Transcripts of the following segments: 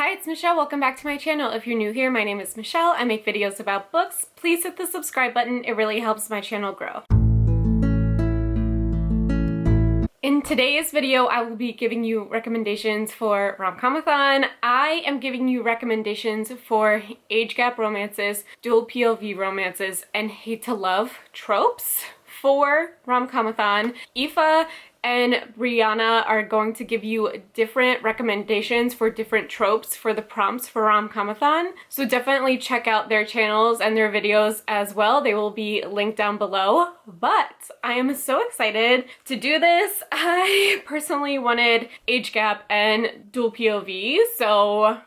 Hi, it's Michelle. Welcome back to my channel. If you're new here, my name is Michelle. I make videos about books. Please hit the subscribe button. It really helps my channel grow. In today's video, I will be giving you recommendations for Romcomathon. I am giving you recommendations for age gap romances, dual POV romances, and hate to love tropes for Romcomathon. Aoife and Brianna are going to give you different recommendations for different tropes for the prompts for Romcomathon. So definitely check out their channels and their videos as well. They will be linked down below. But I am so excited to do this. I personally wanted age gap and dual POV, so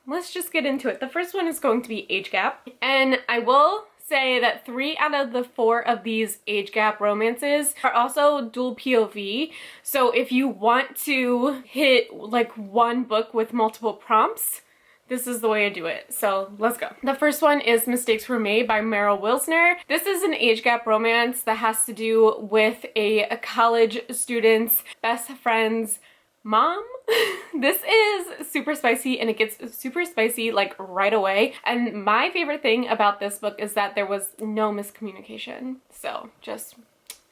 let's just get into it. The first one is going to be age gap, and I will say that 3 out of the 4 of these age gap romances are also dual POV. So if you want to hit like one book with multiple prompts, this is the way to do it. So let's go. The first one is Mistakes Were Made by Meryl Wilsner. This is an age gap romance that has to do with a college student's best friend's mom. This is super spicy, and it gets super spicy like right away. And my favorite thing about this book is that there was no miscommunication. So just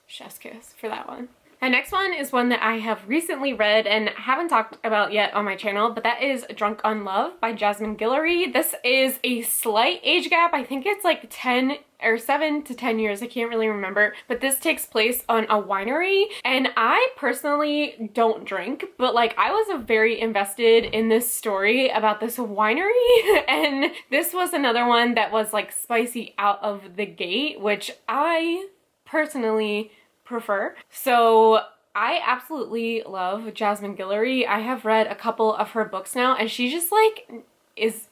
chef's kiss for that one. The next one is one that I have recently read and haven't talked about yet on my channel, but that is Drunk on Love by Jasmine Guillory. This is a slight age gap. I think it's like 10 or 7 to 10 years. I can't really remember, but this takes place on a winery, and I personally don't drink, but like I was very invested in this story about this winery, and this was another one that was like spicy out of the gate, which I personally prefer. So I absolutely love Jasmine Guillory. I have read a couple of her books now, and she just like is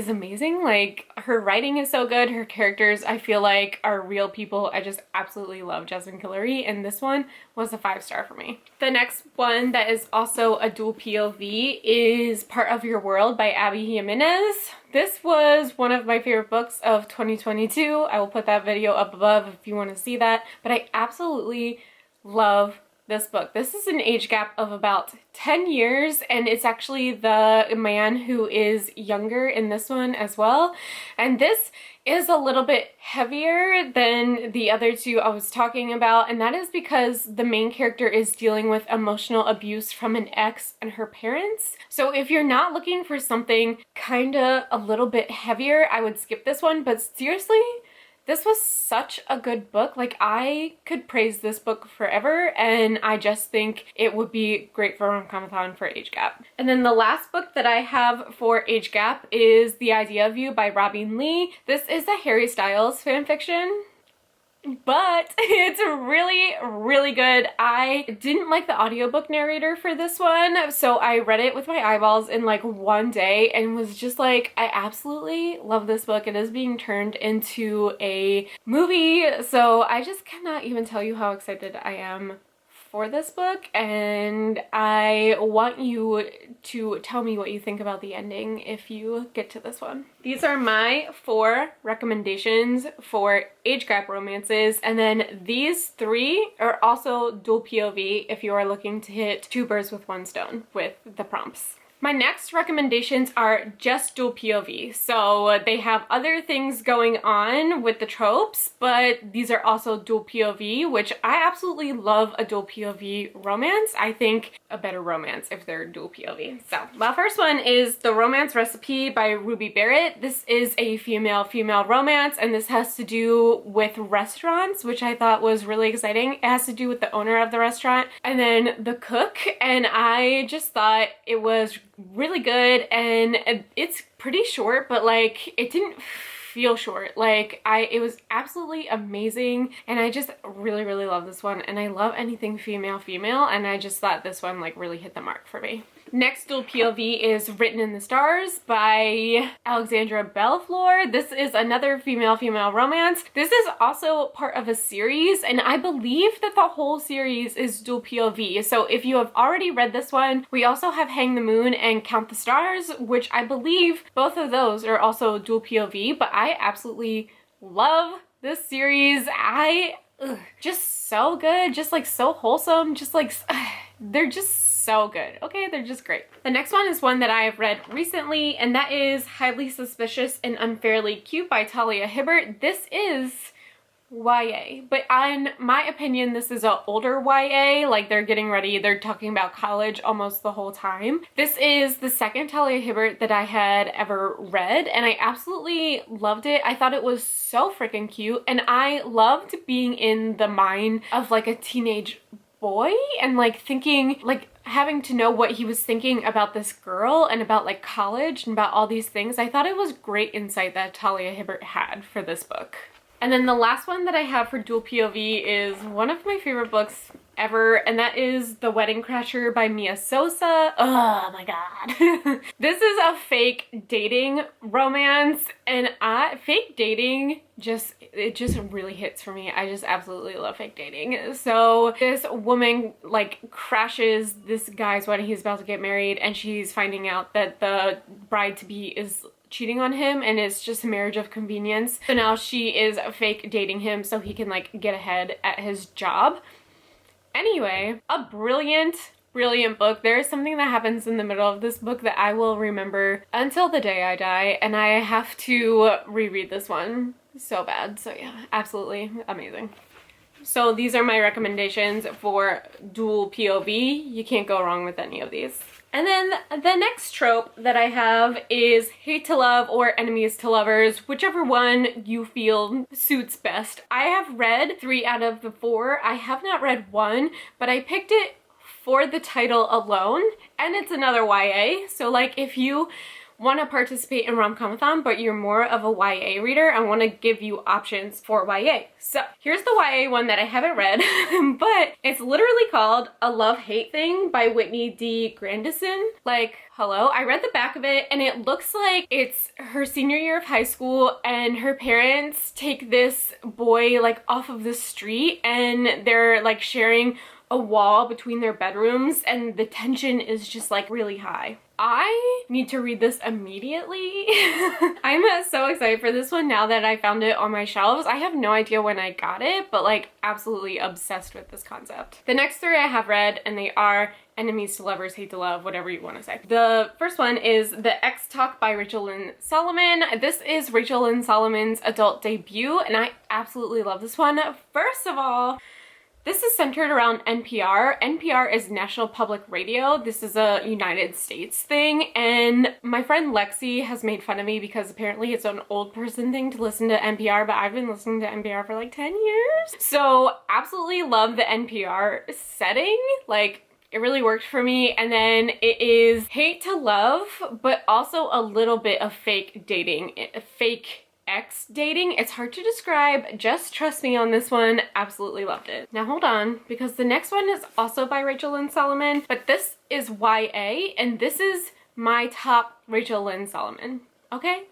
amazing. Like her writing is so good. Her characters I feel like are real people. I just absolutely love Jasmine Guillory, and this one was a 5-star for me. The next one that is also a dual POV is Part of Your World by Abby Jimenez. This was one of my favorite books of 2022. I will put that video up above if you want to see that, but I absolutely love this book. This is an age gap of about 10 years, and it's actually the man who is younger in this one as well. And this is a little bit heavier than the other two I was talking about, and that is because the main character is dealing with emotional abuse from an ex and her parents. So if you're not looking for something kinda a little bit heavier, I would skip this one, but seriously, this was such a good book. Like I could praise this book forever, and I just think it would be great for Romcomathon for age gap. And then the last book that I have for age gap is The Idea of You by Robin Lee. This is a Harry Styles fanfiction, but it's really good. I didn't like the audiobook narrator for this one, so I read it with my eyeballs in like one day and was just like, I absolutely love this book. It is being turned into a movie, so I just cannot even tell you how excited I am for this book, and I want you to tell me what you think about the ending if you get to this one. These are my 4 recommendations for age gap romances, and then these 3 are also dual POV if you are looking to hit 2 birds with 1 stone with the prompts. My next recommendations are just dual POV. So they have other things going on with the tropes, but these are also dual POV, which I absolutely love a dual POV romance. I think a better romance if they're dual POV. So the first one is The Romance Recipe by Ruby Barrett. This is a female-female romance, and this has to do with restaurants, which I thought was really exciting. It has to do with the owner of the restaurant and then the cook, and I just thought it was really good, and it's pretty short, but like it didn't feel short. Like it was absolutely amazing, and I just really love this one, and I love anything female, and I just thought this one like really hit the mark for me. Next dual POV is Written in the Stars by Alexandra Bellefleur. This is another female-female romance. This is also part of a series, and I believe that the whole series is dual POV. So if you have already read this one, we also have Hang the Moon and Count the Stars, which I believe both of those are also dual POV, but I absolutely love this series. Just so good, just like so wholesome, just like They're just so good. Okay, they're just great. The next one is one that I have read recently, and that is Highly Suspicious and Unfairly Cute by Talia Hibbert. This is YA, but in my opinion, this is an older YA. Like, they're getting ready, they're talking about college almost the whole time. This is the second Talia Hibbert that I had ever read, and I absolutely loved it. I thought it was so freaking cute, and I loved being in the mind of like a teenage boy and like thinking, like having to know what he was thinking about this girl and about like college and about all these things. I thought it was great insight that Talia Hibbert had for this book. And then the last one that I have for dual POV is one of my favorite books ever, and that is The Wedding Crasher by Mia Sosa. Oh my god. This is a fake dating romance, and fake dating just really hits for me. I just absolutely love fake dating. So this woman like crashes this guy's wedding. He's about to get married, and she's finding out that the bride-to-be is cheating on him, and it's just a marriage of convenience. So now she is fake dating him so he can like get ahead at his job. Anyway, a brilliant book. There is something that happens in the middle of this book that I will remember until the day I die, and I have to reread this one so bad. So yeah, absolutely amazing. So these are my recommendations for dual POV. You can't go wrong with any of these. And then the next trope that I have is hate to love or enemies to lovers, whichever one you feel suits best. I have read 3 out of the 4. I have not read 1, but I picked it for the title alone, and it's another YA. So like, if you want to participate in Romcomathon but you're more of a YA reader, I want to give you options for YA. So here's the YA one that I haven't read, but it's literally called A Love-Hate Thing by Whitney D. Grandison. Like, hello? I read the back of it, and it looks like it's her senior year of high school, and her parents take this boy like off of the street, and they're like sharing a wall between their bedrooms, and the tension is just like really high. I need to read this immediately. I'm so excited for this one now that I found it on my shelves. I have no idea when I got it, but like absolutely obsessed with this concept. The next 3 I have read, and they are enemies to lovers, hate to love, whatever you want to say. The first one is The X Talk by Rachel Lynn Solomon. This is Rachel Lynn Solomon's adult debut, and I absolutely love this one. First of all, this is centered around NPR. NPR is National Public Radio. This is a United States thing, and my friend Lexi has made fun of me because apparently it's an old person thing to listen to NPR, but I've been listening to NPR for like 10 years. So absolutely love the NPR setting. Like, it really worked for me. And then it is hate to love, but also a little bit of fake dating, fake ex dating. It's hard to describe. Just trust me on this one. Absolutely loved it. Now hold on, because the next one is also by Rachel Lynn Solomon, but this is YA, and this is my top Rachel Lynn Solomon. Okay?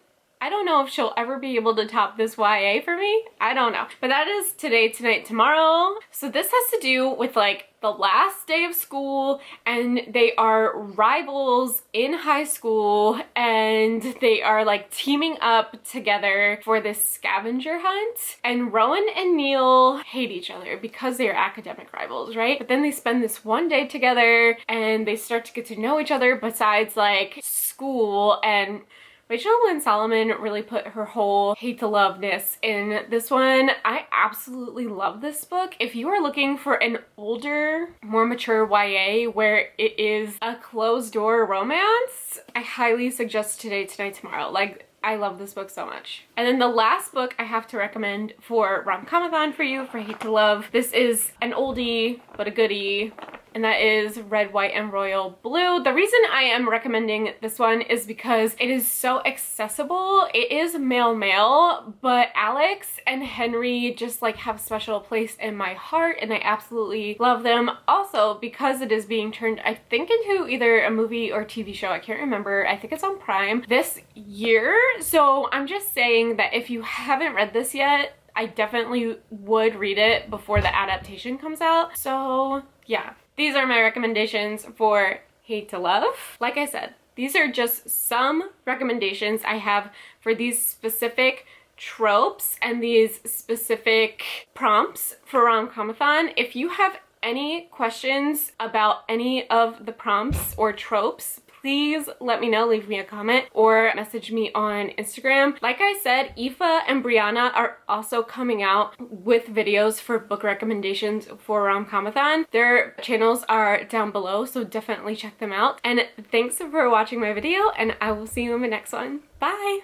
I don't know if she'll ever be able to top this YA for me. I don't know. But that is Today, Tonight, Tomorrow. So this has to do with like the last day of school, and they are rivals in high school, and they are like teaming up together for this scavenger hunt. And Rowan and Neil hate each other because they are academic rivals, right? But then they spend this one day together, and they start to get to know each other besides like school. And Rachel Lynn Solomon really put her whole hate to love-ness in this one. I absolutely love this book. If you are looking for an older, more mature YA where it is a closed-door romance, I highly suggest Today, Tonight, Tomorrow. Like, I love this book so much. And then the last book I have to recommend for Romcomathon for you, for Hate to Love, this is an oldie but a goodie, and that is Red, White, and Royal Blue. The reason I am recommending this one is because it is so accessible. It is male, but Alex and Henry just like have a special place in my heart, and I absolutely love them. Also, because it is being turned, I think, into either a movie or TV show, I can't remember. I think it's on Prime this year. So I'm just saying that if you haven't read this yet, I definitely would read it before the adaptation comes out. So yeah. These are my recommendations for Hate to Love. Like I said, these are just some recommendations I have for these specific tropes and these specific prompts for Romcomathon. If you have any questions about any of the prompts or tropes, please let me know, leave me a comment or message me on Instagram. Like I said, Aoife and Brianna are also coming out with videos for book recommendations for Romcomathon. Their channels are down below, so definitely check them out. And thanks for watching my video, and I will see you in my next one. Bye!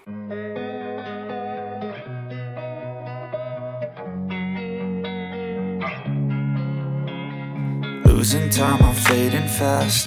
Losing time, I'm fading fast.